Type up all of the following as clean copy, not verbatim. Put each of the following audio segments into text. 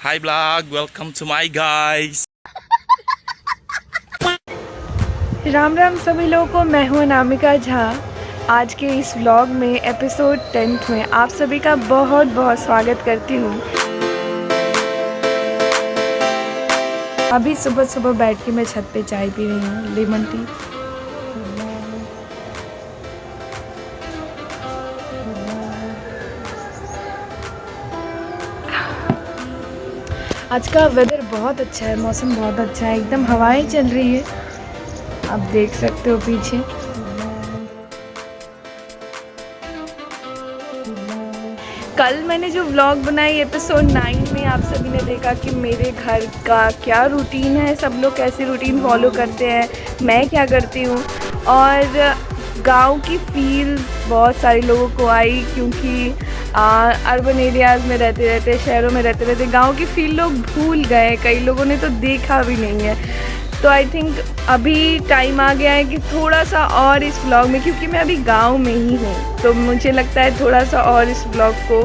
Hi vlog, welcome to my guys. Ram Ram सभी लोगों को। मैं हूं अनामिका झा। आज के इस व्लॉग में एपिसोड 10 में आप सभी का बहुत बहुत स्वागत करती हूं। अभी सुबह सुबह बैठ के मैं छत पे चाय पी रही हूं, लेमन टी। आज का वेदर बहुत अच्छा है, मौसम बहुत अच्छा है, एकदम हवाएं चल रही है, आप देख सकते हो पीछे। कल मैंने जो व्लॉग बनाई एपिसोड 9 में आप सभी ने देखा कि मेरे घर का क्या रूटीन है, सब लोग कैसे रूटीन फॉलो करते हैं, मैं क्या करती हूँ। और गांव की फील बहुत सारे लोगों को आई, क्योंकि अर्बन एरियाज़ में रहते रहते, शहरों में रहते रहते गांव की फील लोग भूल गए, कई लोगों ने तो देखा भी नहीं है। तो आई थिंक अभी टाइम आ गया है कि थोड़ा सा और इस व्लॉग में, क्योंकि मैं अभी गांव में ही हूँ, तो मुझे लगता है थोड़ा सा और इस व्लॉग को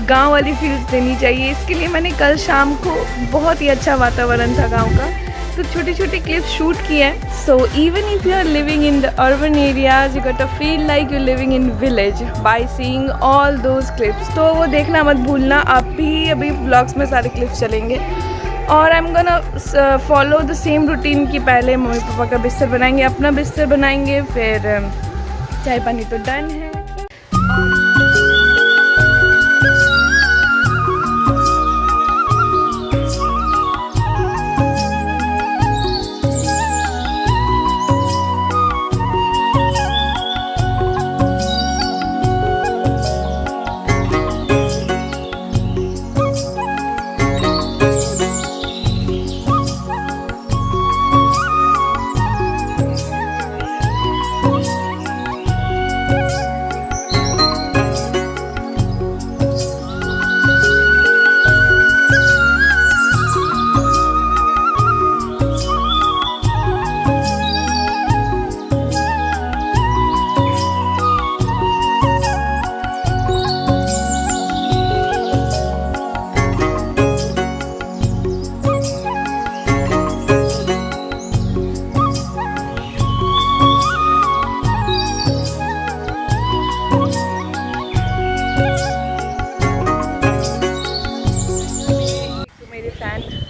गांव वाली फील्स देनी चाहिए। इसके लिए मैंने कल शाम को, बहुत ही अच्छा वातावरण था गांव का, तो छोटे छोटे क्लिप्स शूट किए हैं। So even if you are living in the urban areas, you got to feel like you living in village by seeing all those clips. तो वो देखना मत भूलना। अभी व्लॉग्स में सारे क्लिप्स चलेंगे और I am gonna follow the same routine की पहले मम्मी पापा का बिस्तर बनाएंगे, अपना बिस्तर बनाएंगे, फिर चाय पानी तो डन है।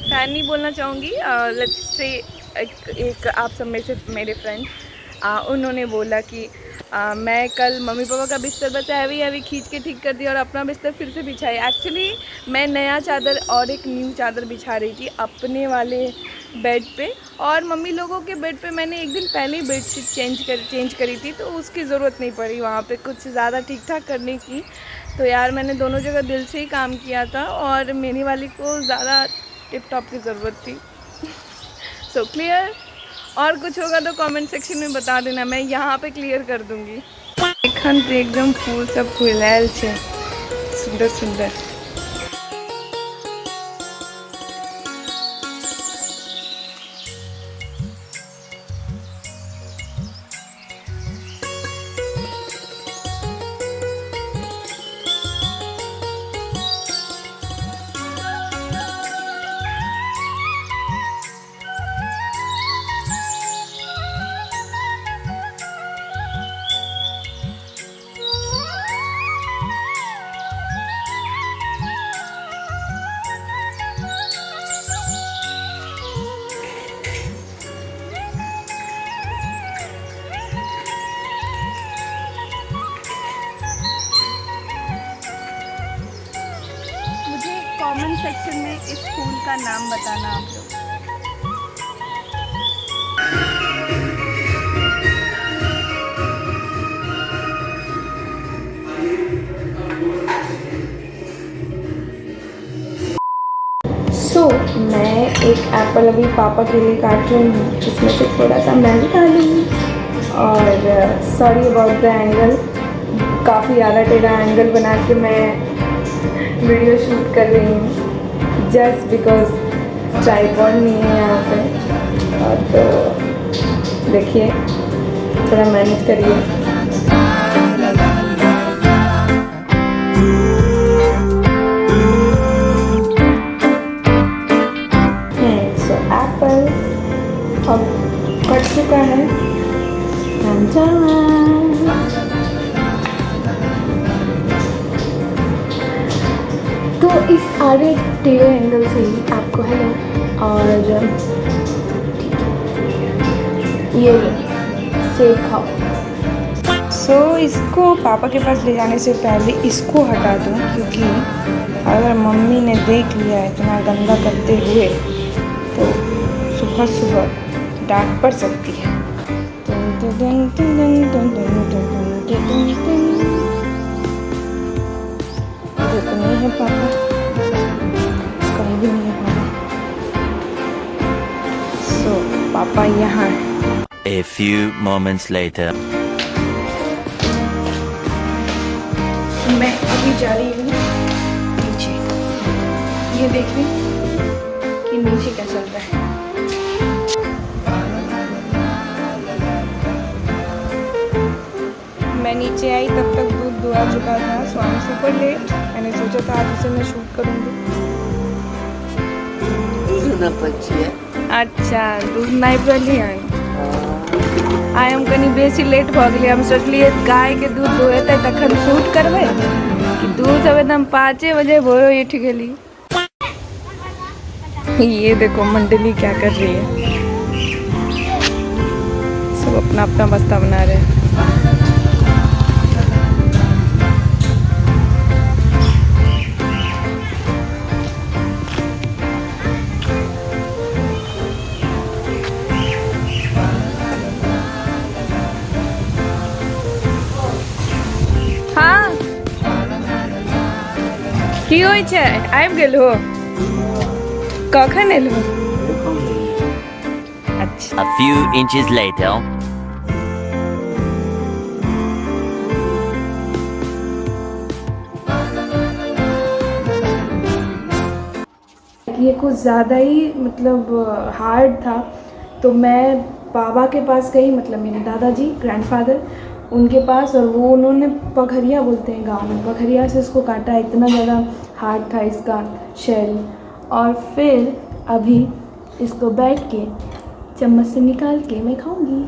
फैन नहीं बोलना चाहूँगी, लेट्स से एक आप सब में से मेरे फ्रेंड उन्होंने बोला कि मैं कल मम्मी पापा का बिस्तर बस हैवी खींच के ठीक कर दिया और अपना बिस्तर फिर से बिछाई। एक्चुअली मैं नया चादर और एक न्यू चादर बिछा रही थी अपने वाले बेड पे, और मम्मी लोगों के बेड पे मैंने एक दिन पहले ही बेडशीट चेंज करी थी, तो उसकी ज़रूरत नहीं पड़ी वहाँ पे कुछ ज़्यादा ठीक ठाक करने की। तो यार मैंने दोनों जगह दिल से ही काम किया था, और मेरी वाली को ज़्यादा टिप टॉप की ज़रूरत थी। So clear. और कुछ होगा तो कमेंट सेक्शन में बता देना, मैं यहाँ पे क्लियर कर दूँगी। एखन तो एकदम फूल सब फुलायल छे, सुंदर सुंदर। कमेंट सेक्शन में इस फूल का नाम बताना आप लोग। मैं एक एप्पल अभी पापा के लिए काट रही हूँ, इसमें से थोड़ा सा मैं भी खा लूँगी। और सॉरी अबाउट द एंगल, काफ़ी ज़्यादा टेढ़ा एंगल बना के मैं वीडियो शूट कर रही हूँ, जस्ट बिकॉज ट्राइपॉड नहीं है यहाँ पे। और तो देखिए, थोड़ा मैनेज करिए। अब कट चुका है। तो इस आड़े टेढ़े एंगल से ही आपको है ना, और ये सेब खाओ। सो इसको पापा के पास ले जाने से पहले इसको हटा दूँ, क्योंकि अगर मम्मी ने देख लिया इतना गंदा करते हुए तो सुबह सुबह डांट पड़ सकती है। इधर तो नहीं है पापा, कहीं भी नहीं है पापा। सो पापा यहाँ है। A few moments later. मैं अभी जा रही हूँ नीचे, ये देख रही कि नीचे क्या चल रहा है। मैं नीचे आई तब तक दूध दुआ चुका था, सो आई एम सुपर लेट। मैंने सोचा था आज उसे मैं शूट करूँगी। अच्छा, दूध नहीं पहली आई आई हम कनी बेसी लेट भ गए। हम सोचलिए गाय के दूध दुहेते तखन शूट करबे कि दूध अब एकदम 5 बजे भोर उठ गेली। ये देखो मंडली क्या कर रही है, सब अपना अपना बस्ता बना रहे हैं। हाँ की होइ छै, आबि गेल हो? कखन एलहो? अच्छा। A few inches later. ये कुछ ज़्यादा ही मतलब हार्ड था, तो मैं बाबा के पास गई, मतलब मेरे दादाजी ग्रैंडफादर उनके पास, और वो उन्होंने पखरिया बोलते हैं गांव में, पखरिया से इसको काटा। इतना ज़्यादा हार्ड था इसका शेल। और फिर अभी इसको बैठ के चम्मच से निकाल के मैं खाऊंगी।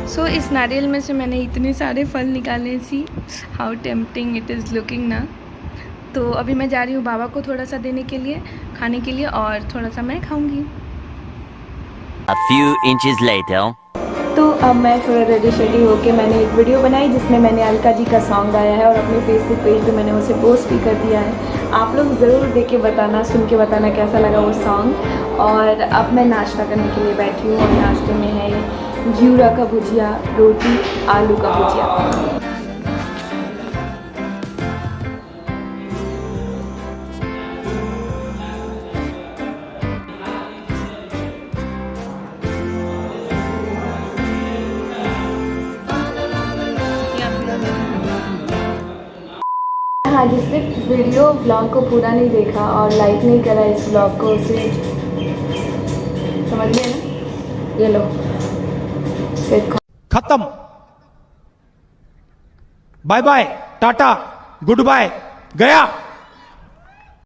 सो इस नारियल में से मैंने इतने सारे फल निकाले। See how tempting it is looking ना। तो अभी मैं जा रही हूँ बाबा को थोड़ा सा देने के लिए, खाने के लिए, और थोड़ा सा मैं खाऊंगी। A few inches later. तो अब मैं थोड़ा रेडी शेडी होके मैंने एक वीडियो बनाई जिसमें मैंने अलका जी का सॉन्ग गाया है, और अपने फेसबुक पेज पे मैंने उसे पोस्ट भी कर दिया है। आप लोग ज़रूर देख के बताना, सुन के बताना कैसा लगा वो सॉन्ग। और अब मैं नाश्ता करने के लिए बैठी हूँ, और नाश्ते में है घिउरा का भुजिया, रोटी, आलू का भुजिया। हाँ, जिसने वीडियो ब्लॉग को पूरा नहीं देखा और लाइक नहीं करा इस ब्लॉग को, उसे समझ गए ना, ये लो खत्म, bye bye, tata, good bye, गया।